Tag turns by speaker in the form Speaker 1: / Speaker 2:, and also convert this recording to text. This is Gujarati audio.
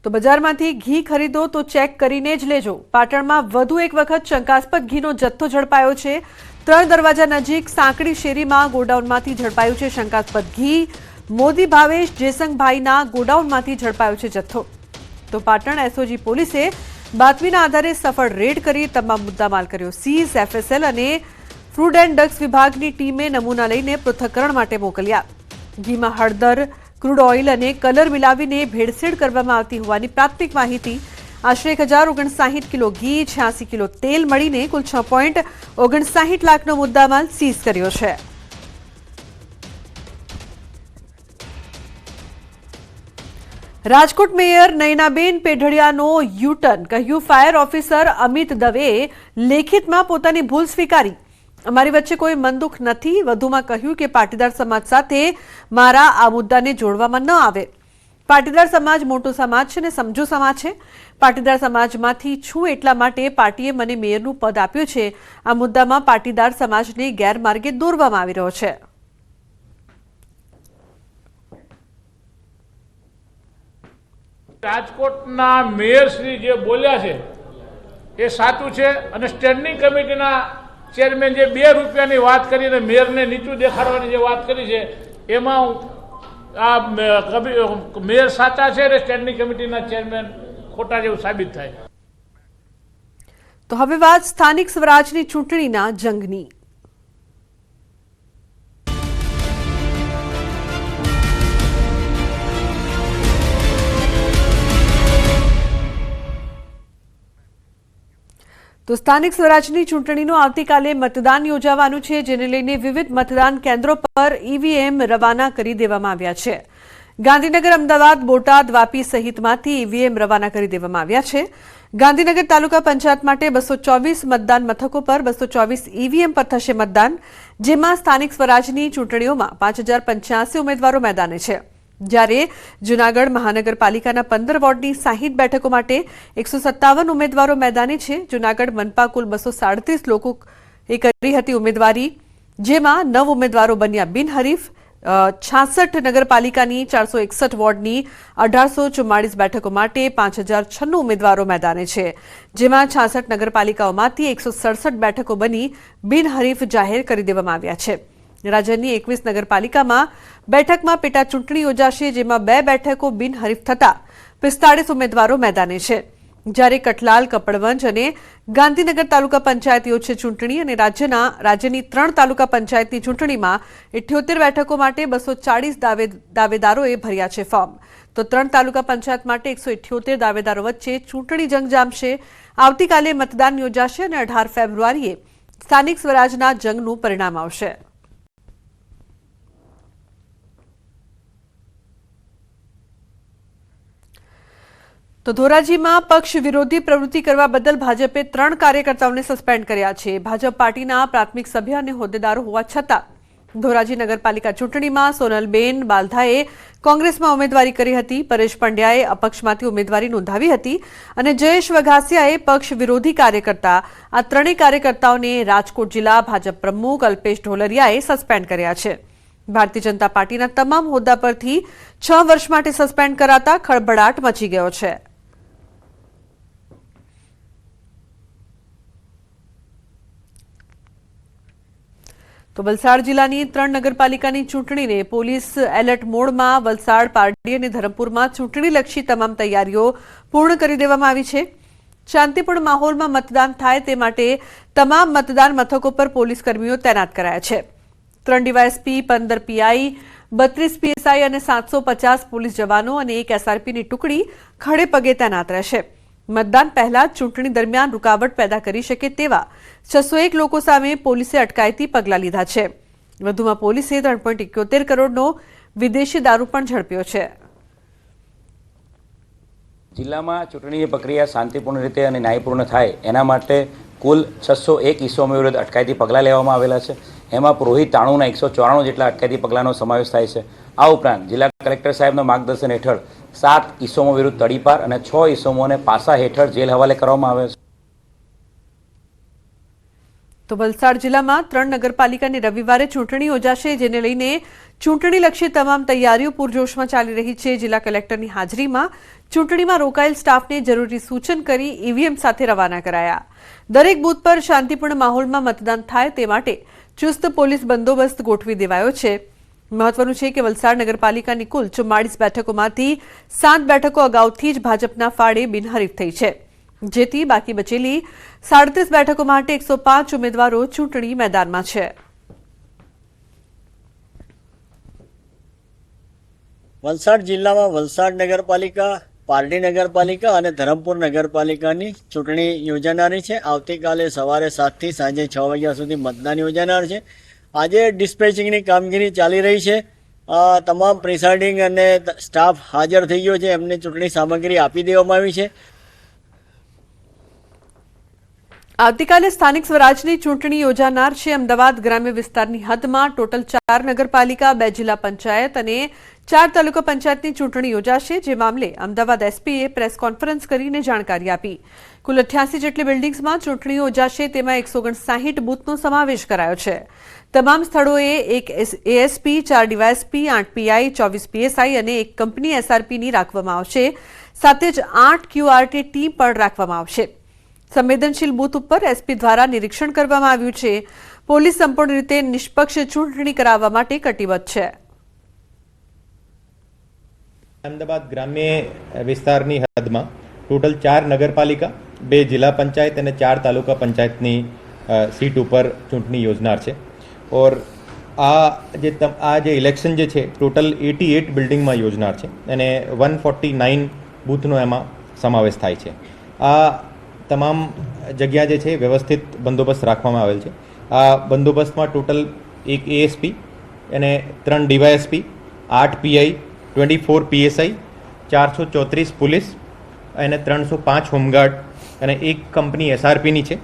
Speaker 1: તો બજારમાંથી ઘી ખરીદો તો ચેક કરીને જ લેજો। પાટણમાં વધુ એક વખત શંકાસ્પદ ઘીનો જથ્થો ઝડપાયો છે। 3 દરવાજા નજીક સાંકડી શેરીમાં ગોડાઉનમાંથી ઝડપાયું છે શંકાસ્પદ ઘી। મોદી ભાવેશ જેસંગભાઈના ગોડાઉનમાંથી ઝડપાયો છે જથ્થો। તો પાટણ એસઓજી પોલીસે બાતમીના આધારે સફળ રેડ કરી તમામ મુદ્દામાલ કર્યો સીઝ। એફએસએલ અને ફૂડ એન્ડ ડ્રગ્સ વિભાગની ટીમે નમૂના લઈને પૃથ્થકરણ માટે મોકલ્યા। ઘીમાં હળદર, ક્રૂડ ઓઇલ અને કલર મિલાવીને ભેળસેળ કરવામાં આવતી હોવાની પ્રાથમિક માહિતી। આશરે 1059 કિલો ઘી, 86 કિલો તેલ મળીને કુલ 6.59 લાખનો મુદ્દામાલ સીઝ કર્યો છે। રાજકોટ મેયર નયનાબેન પેઢડિયાનો યુટર્ન, કહ્યું ફાયર ઓફિસર અમિત દવેએ લેખિતમાં પોતાની ભૂલ સ્વીકારી। અમારી વચ્ચે કોઈ મનદુખ નથી। વધુમાં કહ્યું કે પાટીદાર સમાજ સાથે મારા આ મુદ્દાને જોડવામાં ન આવે। પાટીદાર સમાજ મોટો સમાજ છે અને સમજો સમાજ છે। પાટીદાર સમાજમાંથી છું એટલા માટે પાર્ટીએ મને મેયરનું પદ આપ્યું છે। આ મુદ્દામાં પાટીદાર સમાજને ગેરમાર્ગે દોરવામાં આવી રહ્યો છે।
Speaker 2: રાજકોટના મેયર શ્રી જે બોલ્યા છે એ સાચું છે અને સ્ટેન્ડિંગ કમિટીના ચેરમેન જે 2 રૂપિયાની વાત કરીને મેયરને નીચું દેખાડવાની જે વાત કરી છે એમાં આ મેયર સાચા છે અને સ્ટેન્ડિંગ કમિટીના ચેરમેન ખોટા જેવું સાબિત થાય।
Speaker 1: તો હવે વાત સ્થાનિક સ્વરાજની ચૂંટણીના જંગની। તો સ્થાનિક સ્વરાજની ચૂંટણીનું આવતીકાલે મતદાન યોજાવાનું છે, જેને લઈને વિવિધ મતદાન કેન્દ્રો પર ઈવીએમ રવાના કરી દેવામાં આવ્યા છે। ગાંધીનગર, અમદાવાદ, બોટાદ, વાપી સહિતમાંથી ઈવીએમ રવાના કરી દેવામાં આવ્યા છે। ગાંધીનગર તાલુકા પંચાયત માટે 224 મતદાન મથકો પર 224 ઈવીએમ પર થશે મતદાન, જેમાં સ્થાનિક સ્વરાજની ચૂંટણીઓમાં 5085 ઉમેદવારો મેદાને છે। જ્યારે જૂનાગઢ મહાનગરપાલિકાના 15 વોર્ડની 60 બેઠકો માટે 157 ઉમેદવારો મેદાને છે। જૂનાગઢ મનપા કુલ 237 લોકોએ કરી હતી ઉમેદવારી, જેમાં 9 ઉમેદવારો બન્યા બિનહરીફ। 66 નગરપાલિકાની 461 વોર્ડની 1844 બેઠકો માટે 5096 ઉમેદવારો મેદાને છે, જેમાં 66 નગરપાલિકાઓમાંથી 167 બેઠકો બની બિનહરીફ જાહેર કરી દેવામાં આવ્યા છે। રાજ્યની 21 નગરપાલિકામાં બેઠકમાં પેટા ચૂંટણી યોજાશે, જેમાં 2 બેઠકો બિનહરીફ થતા 45 ઉમેદવારો મેદાને છે। જ્યારે કઠલાલ, કપડવંજ અને ગાંધીનગર તાલુકા પંચાયત યોજશે ચૂંટણી અને રાજ્યની 3 તાલુકા પંચાયતની ચૂંટણીમાં 78 બેઠકો માટે 240 દાવેદારોએ ભર્યા છે ફોર્મ। તો 3 તાલુકા પંચાયત માટે 178 દાવેદારો વચ્ચે ચૂંટણી જંગ જામશે। આવતીકાલે મતદાન યોજાશે અને 18 ફેબ્રુઆરીએ સ્થાનિક સ્વરાજના જંગનું પરિણામ આવશે। તો ધોરાજીમાં પક્ષ વિરોધી પ્રવૃત્તિ કરવા બદલ ભાજપે 3 કાર્યકર્તાઓને સસ્પેન્ડ કર્યા છે। ભાજપ પાર્ટીના પ્રાથમિક સભ્ય અને હોદ્દેદારો હોવા છતાં ધોરાજી નગરપાલિકા ચૂંટણીમાં સોનલબેન બાલધાએ કોંગ્રેસમાં ઉમેદવારી કરી હતી, પરેશ પંડ્યાએ અપક્ષમાંથી ઉમેદવારી નોંધાવી હતી અને જયેશ વઘાસિયાએ પક્ષ વિરોધી કાર્યકર્તા। આ 3 કાર્યકર્તાઓને રાજકોટ જિલ્લા ભાજપ પ્રમુખ અલ્પેશ ઢોલરિયાએ સસ્પેન્ડ કર્યા છે। ભારતીય જનતા પાર્ટીના તમામ હોદ્દા પરથી 6 વર્ષ માટે સસ્પેન્ડ કરાતા ખળભળાટ મચી ગયો છે। તો વલસાડ જિલ્લાની 3 નગરપાલિકાની ચૂંટણીને પોલીસ એલર્ટ મોડમાં વલસાડ, પારડી અને ધરમપુરમાં ચૂંટણીલક્ષી તમામ તૈયારીઓ પૂર્ણ કરી દેવામાં આવી છે। શાંતિપૂર્ણ માહોલમાં મતદાન થાય તે માટે તમામ મતદાન મથકો પર પોલીસ કર્મીઓ તૈનાત કરાયા છે। 3 ડીવાયએસપી, 15 પીઆઈ, 32 પીએસઆઈ અને 750 પોલીસ જવાનો અને 1 એસઆરપીની ટુકડી ખડે પગે તૈનાત રહેશે। મતદાન પહેલા ચૂંટણી દરમિયાન રૂકાવટ પેદા કરી શકે તેવા 601 લોકો સામે પોલીસે અટકાયતી પગલાં લીધા છે। વધુમાં પોલીસે 3.71 કરોડનો વિદેશી દારૂ પણ ઝડપ્યો છે।
Speaker 3: જિલ્લામાં ચૂંટણીની પ્રક્રિયા શાંતિપૂર્ણ રીતે અને ન્યાયપૂર્ણ થાય એના માટે કુલ 601 ઇસમો વિરુદ્ધ અટકાયતી પગલાં લેવામાં આવેલા છે। એમાં પુરોહિત તાણુના 194 જેટલા અટકાયતી પગલાંનો સમાવેશ થાય છે। આ ઉપરાંત જિલ્લા કલેક્ટર સાહેબના માર્ગદર્શન હેઠળ 7 ઇસમો વિરુદ્ધ તડીપાર અને 6 ઇસમોને પાસા હેઠળ જેલ હવાલે કરવામાં આવે છે।
Speaker 1: તો વલસાડ જિલ્લામાં 3 નગરપાલિકાની રવિવારે ચૂંટણી યોજાશે, જેને લઈને ચૂંટણીલક્ષી તમામ તૈયારીઓ પૂરજોશમાં ચાલી રહી છે. જિલ્લા કલેક્ટરની હાજરીમાં ચૂંટણીમાં રોકાયેલ સ્ટાફને જરૂરી સૂચન કરી ઈવીએમ સાથે રવાના કરાયા. દરેક બૂથ પર શાંતિપૂર્ણ માહોલમાં મતદાન થાય તે માટે ચુસ્ત પોલીસ બંદોબસ્ત ગોઠવી દેવાયો છે. મહત્વનું છે કે વલસાડ નગરપાલિકાની કુલ 44 બેઠકોમાંથી 7 બેઠકો અગાઉથી જ ભાજપના ફાળે બિનહરીફ થઈ છે, જેથી બાકી બચેલી 37 બેઠકો માટે 105 ઉમેદવારો ચૂંટણી મેદાનમાં છે.
Speaker 4: વલસાડ જિલ્લામાં વલસાડ નગરપાલિકા, પારડી નગરપાલિકા અને ધરમપુર નગરપાલિકાની ચૂંટણી યોજાનારી છે. આવતીકાલે સવારે 7 થી સાંજે 6 વાગ્યા સુધી મતદાન યોજાનાર છે. આજે ડિસ્પેચિંગની કામગીરી ચાલી રહી છે. તમામ પ્રિસાઇડિંગ અને સ્ટાફ હાજર થઈ ગયો છે. એમને ચૂંટણી સામગ્રી આપી દેવામાં આવી છે.
Speaker 1: આવતીકાલે સ્થાનિક સ્વરાજની ચૂંટણી યોજાનાર છે. અમદાવાદ ગ્રામ્ય વિસ્તારની હદમાં ટોટલ 4 નગરપાલિકા, 2 જિલ્લા પંચાયત અને 4 તાલુકા પંચાયતની ચૂંટણી યોજાશે. જે મામલે અમદાવાદ એસપીએ પ્રેસ કોન્ફરન્સ કરીને જાણકારી આપી. કુલ 88 જેટલી બિલ્ડિંગ્સમાં ચૂંટણી યોજાશે, તેમાં 159 બૂથનો સમાવેશ કરાયો છે. તમામ સ્થળોએ 1 એએસપી, 4 ડીવાયએસપી, 8 પીઆઈ, 24 પીએસઆઈ અને 1 કંપની એસઆરપીની રાખવામાં આવશે. સાથે જ 8 ક્યુઆરટી ટીમ પણ રાખવામાં આવશે. સંવેદનશીલ બૂથ ઉપર એસપી દ્વારા નિરીક્ષણ કરવામાં આવ્યું છે. પોલીસ સંપૂર્ણ રીતે નિષ્પક્ષ ચૂંટણી કરાવવા માટે કટિબદ્ધ છે.
Speaker 5: અમદાવાદ ગ્રામ્ય વિસ્તારની હદમાં ટોટલ 4 નગરપાલિકા, 2 જિલ્લા પંચાયત અને 4 તાલુકા પંચાયતની સીટ ઉપર ચૂંટણી યોજનાર છે. ઓર આ જે ઇલેક્શન જે છે ટોટલ 88 બિલ્ડિંગમાં યોજનાર છે અને 149 બૂથનો એમાં સમાવેશ થાય છે. આ તમામ જગ્યા જે છે વ્યવસ્થિત બંદોબસ્ત રાખવામાં આવેલ છે. આ બંદોબસ્તમાં ટોટલ 1 એએસપી અને 3 ડીવાયએસપી, 8 પીઆઈ, 24 પીએસઆઈ, 434 પોલીસ અને 305 હોમગાર્ડ અને 1 કંપની એસઆરપીની છે.